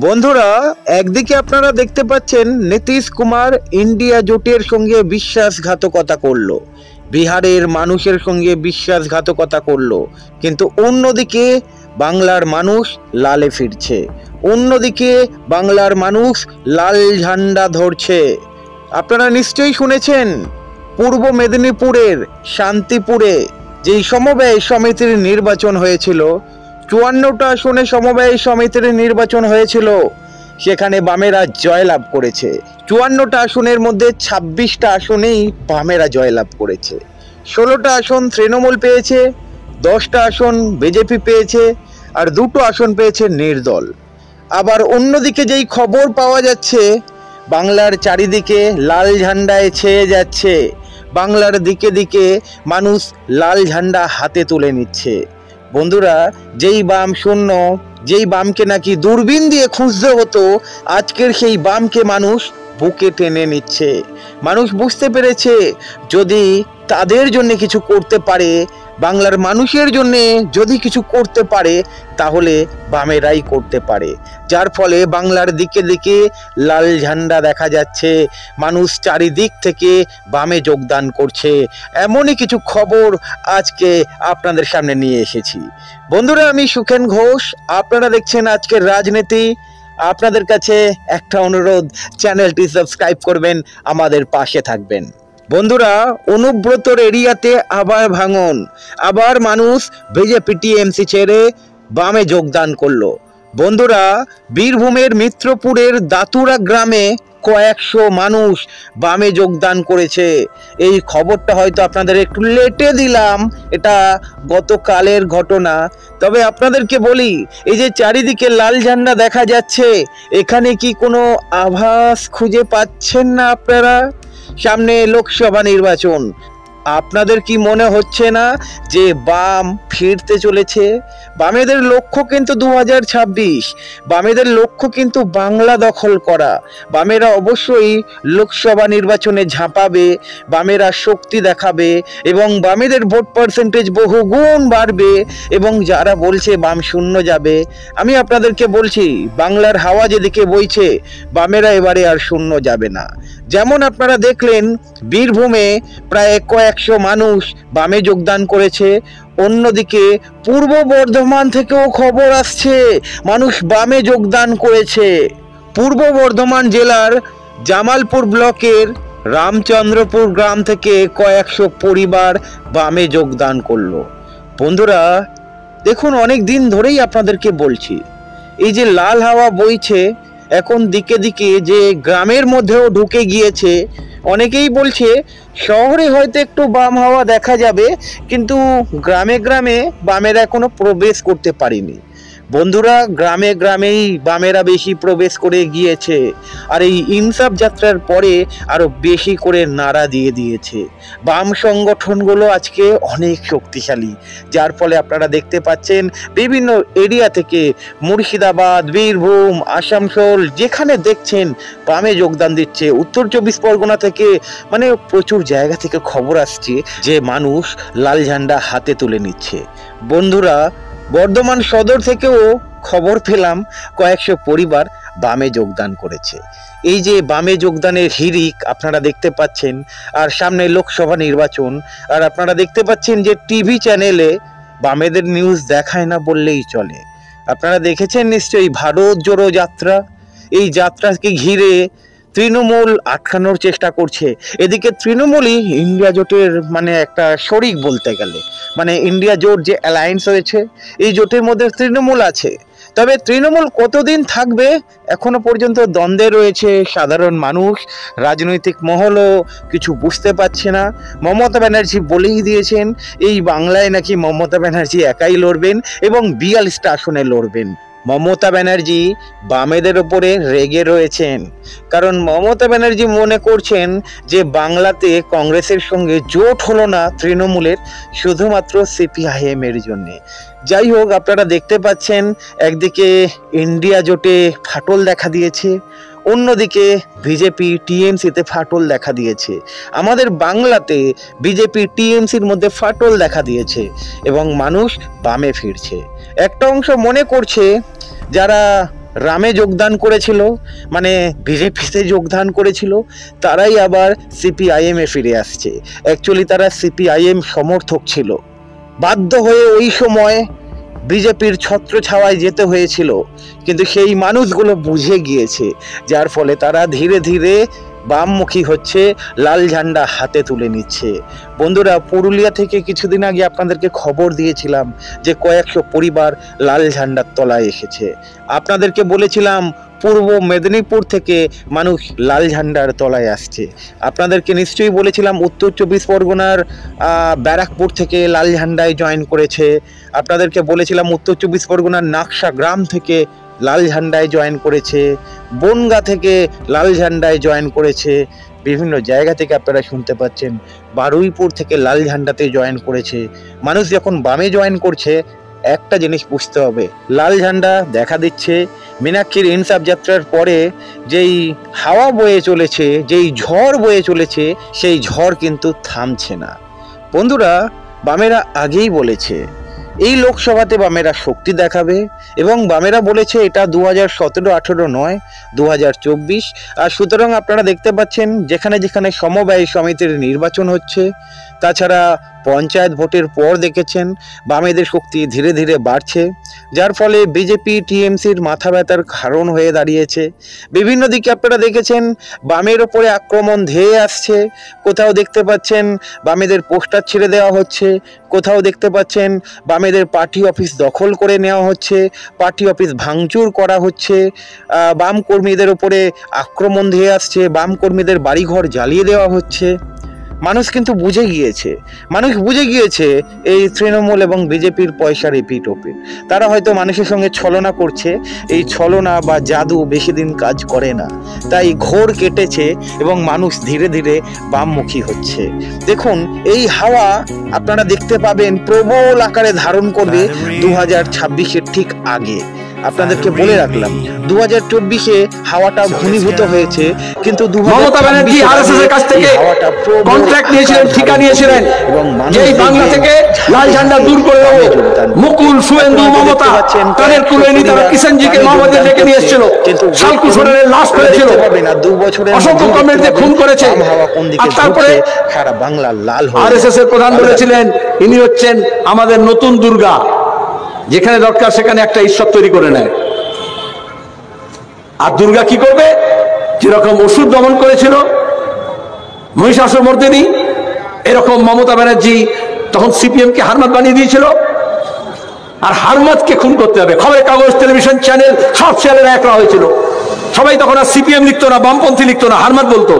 বন্ধুরা, একদিকে আপনারা দেখতে পাচ্ছেন নীতিশ কুমার ইন্ডিয়া জোটের সঙ্গে বিশ্বাসঘাতকতা করলো, বিহারের মানুষের সঙ্গে বিশ্বাসঘাতকতা করলো, কিন্তু অন্যদিকে বাংলার মানুষ লালে ফিরছে, অন্যদিকে বাংলার মানুষ লাল ঝান্ডা ধরছে। আপনারা নিশ্চয়ই শুনেছেন পূর্ব মেদিনীপুরের শান্তিপুরে যেই সমবায় সমিতির নির্বাচন হয়েছিল, 54টা আসনে সমবায় সমিতির নির্বাচন হয়েছিল, সেখানে বামেরা জয়লাভ করেছে। 54টা আসনের মধ্যে 26টা আসনেই বামেরা জয়লাভ করেছে। 16টা আসন তৃণমূল পেয়েছে, 10টা আসন বিজেপি পেয়েছে, আর 2টো আসন পেয়েছে নির্দল। আবার অন্যদিকে যেই খবর পাওয়া যাচ্ছে, বাংলার চারিদিকে লাল ঝান্ডায় ছেয়ে যাচ্ছে, বাংলার দিকে দিকে মানুষ লাল ঝান্ডা হাতে তুলে নিচ্ছে। বন্ধুরা, যেই বাম শূন্য, যেই বামকে নাকি দূরবীন দিয়ে খুঁজতে হতো, আজকের সেই বামকে মানুষ বুকে টেনে নিচ্ছে। মানুষ বুঝতে পেরেছে যদি তাদের জন্য কিছু করতে পারে, বাংলার মানুষের জন্য যদি কিছু করতে পারে, তাহলে বামেরাই করতে পারে। যার ফলে বাংলার দিকে দিকে লাল ঝান্ডা দেখা যাচ্ছে, মানুষ চারিদিক থেকে বামে যোগদান করছে। এমনই কিছু খবর আজকে আপনাদের সামনে নিয়ে এসেছি। বন্ধুরা, আমি সুখেন ঘোষ, আপনারা দেখছেন আজকের রাজনীতি। আপনাদের কাছে একটা অনুরোধ, চ্যানেলটি সাবস্ক্রাইব করবেন, আমাদের পাশে থাকবেন। বন্ধুরা, অনুব্রতর এরিয়াতে আবার ভাঙন, আবার মানুষ বিজেপি টিএমসি ছেড়ে বামে যোগদান করলো। বন্ধুরা, বীরভূমের মিত্রপুরের দাতুরা গ্রামে কয়েকশো মানুষ বামে যোগদান করেছে। এই খবরটা হয়তো আপনাদের একটু লেটে দিলাম, এটা গতকালের ঘটনা। তবে আপনাদেরকে বলি, এই যে চারিদিকে লাল ঝান্ডা দেখা যাচ্ছে, এখানে কি কোনো আভাস খুঁজে পাচ্ছেন না আপনারা? সামনে লোকসভা নির্বাচন, আপনাদের কি মনে হচ্ছে না যে বাম ফিরতে চলেছে? বামেদের লক্ষ্য কিন্তু 2026, বামেদের লক্ষ্য কিন্তু বাংলা দখল করা। বামেরা অবশ্যই লোকসভা নির্বাচনে ঝাঁপাবে, বামেরা শক্তি দেখাবে এবং বামেদের ভোট পার্সেন্টেজ বহুগুণ বাড়বে। এবং যারা বলছে বাম শূন্য যাবে, আমি আপনাদেরকে বলছি, বাংলার হাওয়া যেদিকে বইছে, বামেরা এবারে আর শূন্য যাবে না। যেমন আপনারা দেখলেন বীরভূমে প্রায় কয়েকশো মানুষ বামে যোগদান করেছে। অন্যদিকে পূর্ব বর্ধমান থেকেও খবর আসছে মানুষ বামে যোগদান করেছে। পূর্ব বর্ধমান জেলার জামালপুর ব্লকের রামচন্দ্রপুর গ্রাম থেকে কয়েকশো পরিবার বামে যোগদান করলো। বন্ধুরা দেখুন, অনেক দিন ধরেই আপনাদেরকে বলছি, এই যে লাল হাওয়া বইছে এখন দিকে দিকে, যে গ্রামের মধ্যেও ঢুকে গিয়েছে। অনেকেই বলছে শহরে হয়তো একটু বাম হাওয়া দেখা যাবে, কিন্তু গ্রামে গ্রামে বামেরা এখনো প্রবেশ করতে পারেনি। বন্ধুরা, গ্রামে গ্রামেই বামেরা বেশি প্রবেশ করে গিয়েছে, আর এই ইনসাফ যাত্রার পরে আরো বেশি করে নাড়া দিয়ে দিয়েছে। বাম সংগঠনগুলো আজকে অনেক শক্তিশালী, যার ফলে আপনারা দেখতে পাচ্ছেন বিভিন্ন এরিয়া থেকে, মুর্শিদাবাদ, বীরভূম, আসানসোল, যেখানে দেখছেন বামে যোগদান দিচ্ছে। উত্তর 24 পরগনা থেকে, মানে প্রচুর জায়গা থেকে খবর আসছে যে মানুষ লাল ঝান্ডা হাতে তুলে নিচ্ছে। বন্ধুরা, বর্ধমান সদর থেকেও খবর পেলাম কয়েকশো পরিবার বামে যোগদান করেছে। এই যে বামে যোগদানের হিড়িক আপনারা দেখতে পাচ্ছেন, আর সামনে লোকসভা নির্বাচন, আর আপনারা দেখতে পাচ্ছেন যে টিভি চ্যানেলে বামেদের নিউজ দেখায় না বললেই চলে। আপনারা দেখেছেন নিশ্চয়ই ভারত জোড়ো যাত্রা। এই যাত্রাকে ঘিরে তৃণমূল আটকানোর চেষ্টা করছে। এদিকে তৃণমূলই ইন্ডিয়া জোটের মানে একটা শরিক বলতে গেলে, মানে ইন্ডিয়া জোট যে অ্যালায়েন্স হয়েছে, এই জোটের মধ্যে তৃণমূল আছে। তবে তৃণমূল কতদিন থাকবে এখনো পর্যন্ত দ্বন্দ্বে রয়েছে সাধারণ মানুষ, রাজনৈতিক মহলও কিছু বুঝতে পারছে না। মমতা ব্যানার্জি বলেই দিয়েছেন এই বাংলায় নাকি মমতা ব্যানার্জি একাই লড়বেন এবং 42টা আসনে লড়বেন। মমতা ব্যানার্জি বামেদের ওপরে রেগে রয়েছেন, কারণ মমতা ব্যানার্জি মনে করছেন যে বাংলাতে কংগ্রেসের সঙ্গে জোট হলো না তৃণমূলের, শুধুমাত্র সিপিআইএম এর জন্যে। যাই হোক, আপনারা দেখতে পাচ্ছেন একদিকে ইন্ডিয়া জোটে ফাটল দেখা দিয়েছে, অন্যদিকে বিজেপি টিএমসিতে ফাটল দেখা দিয়েছে। আমাদের বাংলাতে বিজেপি টিএমসির মধ্যে ফাটল দেখা দিয়েছে এবং মানুষ বামে ফিরছে। একটা অংশ মনে করছে যারা রামে যোগদান করেছিল, মানে বিজেপিতে যোগদান করেছিল, তারাই আবার সিপিআইএমে ফিরে আসছে। অ্যাকচুয়ালি তারা সিপিআইএম সমর্থক ছিল, বাধ্য হয়ে ওই সময় বিজেপির ছত্রছাওয়ায় যেতে হয়েছিল, কিন্তু সেই মানুষগুলো বুঝে গিয়েছে, যার ফলে তারা ধীরে ধীরে বামমুখী হচ্ছে, লাল ঝান্ডা হাতে তুলে নিচ্ছে। বন্ধুরা, পুরুলিয়া থেকে কিছুদিন আগে আপনাদেরকে খবর দিয়েছিলাম যে কয়েকশো পরিবার লাল ঝান্ডার তলায় এসেছে। আপনাদেরকে বলেছিলাম পূর্ব মেদিনীপুর থেকে মানুষ লাল ঝান্ডার তলায় আসছে। আপনাদেরকে নিশ্চয়ই বলেছিলাম উত্তর চব্বিশ পরগনার ব্যারাকপুর থেকে লাল ঝান্ডায় জয়েন করেছে। আপনাদেরকে বলেছিলাম উত্তর চব্বিশ পরগনার নাকশা গ্রাম থেকে লাল ঝান্ডায় জয়েন করেছে, বনগা থেকে লাল ঝান্ডায় জয়েন করেছে, বিভিন্ন জায়গা থেকে আপনারা শুনতে পাচ্ছেন বারুইপুর থেকে লাল ঝান্ডাতে জয়েন করেছে। মানুষ যখন বামে জয়েন করছে, একটা জিনিস বুঝতে হবে, লাল ঝান্ডা দেখা দিচ্ছে। মীনাক্ষীর ইনসাফ যাত্রার পরে যেই হাওয়া বয়ে চলেছে, যেই ঝড় বয়ে চলেছে, সেই ঝড় কিন্তু থামছে না। বন্ধুরা, বামেরা আগেই বলেছে এই লোকসভাতে বামেরা শক্তি দেখাবে, এবং বামেরা বলেছে এটা 2017-18 নয়, 2024। আর সুতরাং আপনারা দেখতে পাচ্ছেন যেখানে যেখানে সমবায় সমিতির নির্বাচন হচ্ছে, তাছাড়া পঞ্চায়েত ভোটের পর দেখেছেন বামেদের শক্তি ধীরে ধীরে বাড়ছে, যার ফলে বিজেপি টিএমসির মাথা ব্যথার কারণ হয়ে দাঁড়িয়েছে। বিভিন্ন দিকে আপনারা দেখেছেন বামের ওপরে আক্রমণ ধেয়ে আসছে। কোথাও দেখতে পাচ্ছেন বামেদের পোস্টার ছেড়ে দেওয়া হচ্ছে, কোথাও দেখতে পাচ্ছেন বামেদের পার্টি অফিস দখল করে নেওয়া হচ্ছে, পার্টি অফিস ভাঙচুর করা হচ্ছে, বাম কর্মীদের ওপরে আক্রমণ ধেয়ে আসছে, বাম কর্মীদের বাড়িঘর জ্বালিয়ে দেওয়া হচ্ছে। মানুষ কিন্তু বুঝে গিয়েছে, মানুষ বুঝে গিয়েছে এই তৃণমূল এবং বিজেপির পয়সার এপিট ওপিট। তারা হয়তো মানুষের সঙ্গে ছলনা করছে, এই ছলনা বা জাদু বেশি দিন কাজ করে না, তাই ঘোর কেটেছে এবং মানুষ ধীরে ধীরে বামমুখী হচ্ছে। দেখুন, এই হাওয়া আপনারা দেখতে পাবেন প্রবল আকারে ধারণ করবে 2026-এর ঠিক আগে। আপনাদেরকে বলে রাখলাম 2024-এ হাওয়াটা ঘনীভূত হয়েছে, কিন্তু মমতা ব্যানার্জি আরএসএস এর কাছ থেকে কন্ট্রাক্ট নিয়েছিলেন, ঠিকা নিয়েছিলেন যে এই বাংলা থেকে লাল ঝান্ডা দূর করে দেবো। মুকুল, শুভেন্দু, মমতা তাদের তুলে নিয়ে তারা কিষাণজিকে মাওবাদী ডেকে নিয়ে এসেছিল, শালকু সোরেনের লাশ ফেলেছিল, অসংখ্য কমরেডদের খুন করেছে। আর তারপরে সারা বাংলা লাল হয়ে আরএসএস এর প্রধান বলেছিলেন ইনি হচ্ছেন আমাদের নতুন দুর্গা, যেখানে দরকার সেখানে একটা ঈশ্বর তৈরি করে নেয়। আর দুর্গা কি করবে? যেরকম অসুর দমন করেছিল মহিষাসুর মর্দিনী, এরকম মমতা ব্যানার্জি তখন সিপিএম কে হারমাত বানিয়ে দিয়েছিল। আর হারমাতকে খুন করতে হবে। খবরের কাগজ, টেলিভিশন চ্যানেল সব চ্যানেল একরা হয়েছিল। সবাই তখন আর সিপিএম লিখতো না, বামপন্থী লিখতো না, হারমাত বলতো।